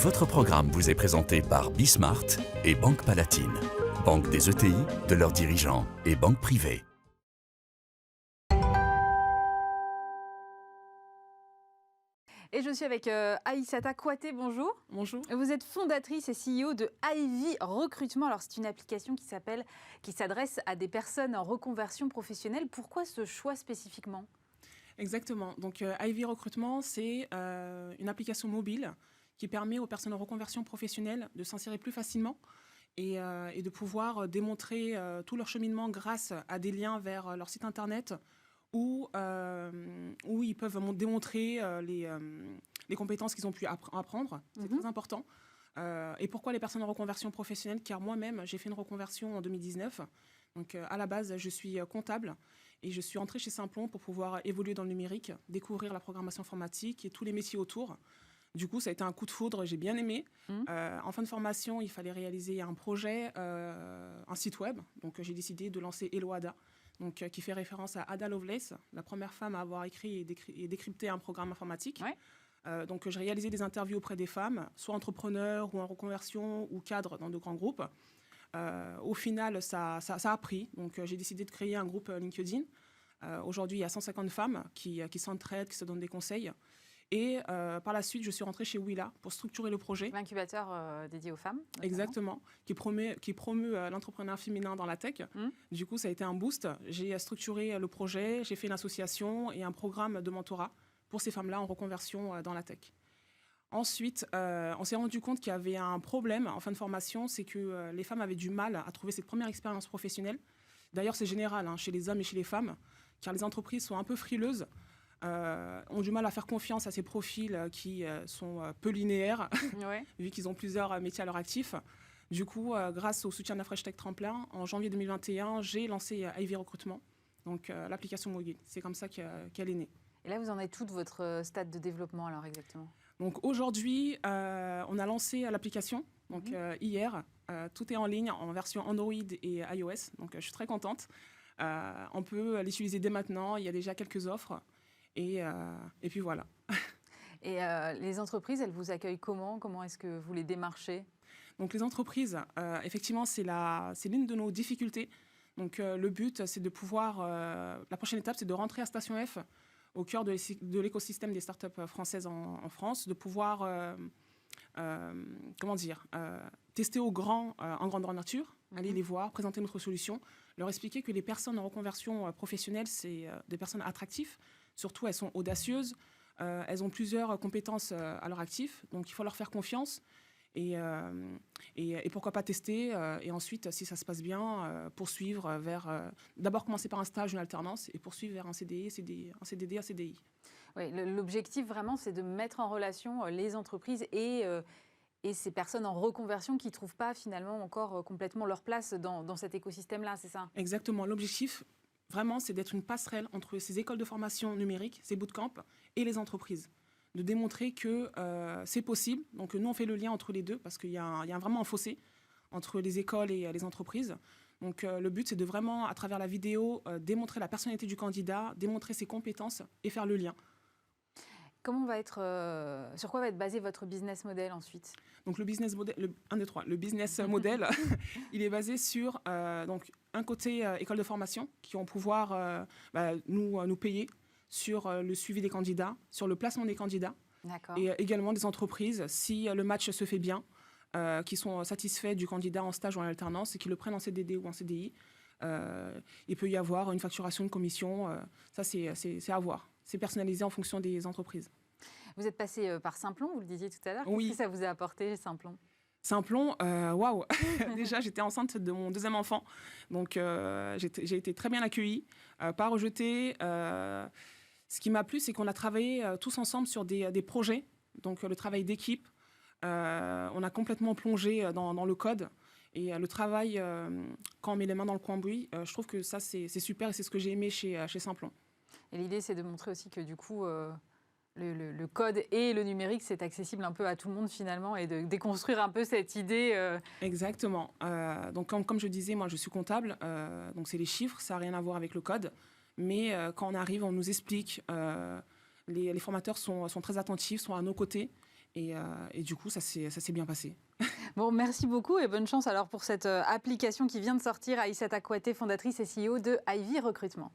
Votre programme vous est présenté par Bismart et Banque Palatine, banque des ETI, de leurs dirigeants et banque privée. Et je suis avec Aïssata Kouaté, bonjour. Bonjour. Vous êtes fondatrice et CEO de Ivy Recrutement. Alors c'est une application qui s'adresse à des personnes en reconversion professionnelle. Pourquoi ce choix spécifiquement ? Exactement. Donc Ivy Recrutement, c'est une application mobile qui permet aux personnes en reconversion professionnelle de s'insérer plus facilement et de pouvoir démontrer tout leur cheminement grâce à des liens vers leur site internet où ils peuvent démontrer les compétences qu'ils ont pu apprendre. C'est très important. Et pourquoi les personnes en reconversion professionnelle ? Car moi-même, j'ai fait une reconversion en 2019. Donc, à la base, je suis comptable et je suis entrée chez Simplon pour pouvoir évoluer dans le numérique, découvrir la programmation informatique et tous les métiers autour. Du coup, ça a été un coup de foudre, j'ai bien aimé. En fin de formation, il fallait réaliser un projet, un site web. Donc, j'ai décidé de lancer Hello Ada, donc, qui fait référence à Ada Lovelace, la première femme à avoir écrit et décrypté un programme informatique. Ouais. Donc, j'ai réalisé des interviews auprès des femmes, soit entrepreneurs ou en reconversion ou cadres dans de grands groupes. Au final, ça a pris. Donc, j'ai décidé de créer un groupe LinkedIn. Aujourd'hui, il y a 150 femmes qui s'entraident, qui se donnent des conseils. Et par la suite, je suis rentrée chez Willa pour structurer le projet. L'incubateur dédié aux femmes. Notamment. Exactement, qui promeut l'entrepreneuriat féminin dans la tech. Du coup, ça a été un boost. J'ai structuré le projet, j'ai fait une association et un programme de mentorat pour ces femmes-là en reconversion dans la tech. Ensuite, on s'est rendu compte qu'il y avait un problème en fin de formation, c'est que les femmes avaient du mal à trouver cette première expérience professionnelle. D'ailleurs, c'est général chez les hommes et chez les femmes, car les entreprises sont un peu frileuses, ont du mal à faire confiance à ces profils qui sont peu linéaires, ouais. Vu qu'ils ont plusieurs métiers à leur actif. Du coup, grâce au soutien de la Fresh Tech Tremplin, en janvier 2021, j'ai lancé Ivy Recrutement, donc l'application mobile. C'est comme ça qu'elle est née. Et là, vous en êtes où de votre stade de développement alors exactement ? Donc aujourd'hui, on a lancé l'application donc, hier. Tout est en ligne en version Android et iOS, donc je suis très contente. On peut l'utiliser dès maintenant, il y a déjà quelques offres. Et puis voilà. Et les entreprises, elles vous accueillent comment ? Comment est-ce que vous les démarchez ? Donc les entreprises, effectivement, c'est l'une de nos difficultés. Donc le but, c'est de pouvoir... la prochaine étape, c'est de rentrer à Station F, au cœur de l'écosystème des startups françaises en France, de pouvoir tester en grandeur nature, aller les voir, présenter notre solution, leur expliquer que les personnes en reconversion professionnelle, c'est des personnes attractives. Surtout, elles sont audacieuses, elles ont plusieurs compétences à leur actif, donc il faut leur faire confiance et pourquoi pas tester et ensuite, si ça se passe bien, poursuivre vers... d'abord commencer par un stage, une alternance et poursuivre vers un CDI, un CDD, un CDI. Oui, l'objectif vraiment, c'est de mettre en relation les entreprises et ces personnes en reconversion qui ne trouvent pas finalement encore complètement leur place dans cet écosystème-là, c'est ça ? Exactement. L'objectif, vraiment, c'est d'être une passerelle entre ces écoles de formation numérique, ces bootcamps, et les entreprises. De démontrer que c'est possible. Donc nous, on fait le lien entre les deux parce qu'il y a vraiment un fossé entre les écoles et les entreprises. Donc le but, c'est de vraiment, à travers la vidéo, démontrer la personnalité du candidat, démontrer ses compétences et faire le lien. Sur quoi va être basé votre business model ensuite ? Donc le business model, le business model, il est basé sur donc un côté école de formation qui vont pouvoir nous payer sur le suivi des candidats, sur le placement des candidats. D'accord. Et également des entreprises, si le match se fait bien, qui sont satisfaits du candidat en stage ou en alternance et qui le prennent en CDD ou en CDI, il peut y avoir une facturation, une commission. Ça, c'est à voir. C'est personnalisé en fonction des entreprises. Vous êtes passé par Simplon, vous le disiez tout à l'heure. Oui. Qu'est-ce que ça vous a apporté, Simplon ? Simplon, waouh. Déjà, j'étais enceinte de mon deuxième enfant. Donc, j'ai été très bien accueillie, pas rejetée. Ce qui m'a plu, c'est qu'on a travaillé tous ensemble sur des projets. Donc, le travail d'équipe. On a complètement plongé dans le code. Et le travail, quand on met les mains dans le cambouis, je trouve que ça, c'est super et c'est ce que j'ai aimé chez Simplon. Et l'idée, c'est de montrer aussi que du coup, le code et le numérique, c'est accessible un peu à tout le monde finalement et de déconstruire un peu cette idée. Exactement. Donc, comme je disais, moi, je suis comptable. Donc, c'est les chiffres, ça n'a rien à voir avec le code. Mais quand on arrive, on nous explique. Les formateurs sont très attentifs, sont à nos côtés. Et du coup, ça s'est bien passé. Bon, merci beaucoup et bonne chance alors pour cette application qui vient de sortir. Aïssata Kouyaté, fondatrice et CEO de Ivy Recrutement.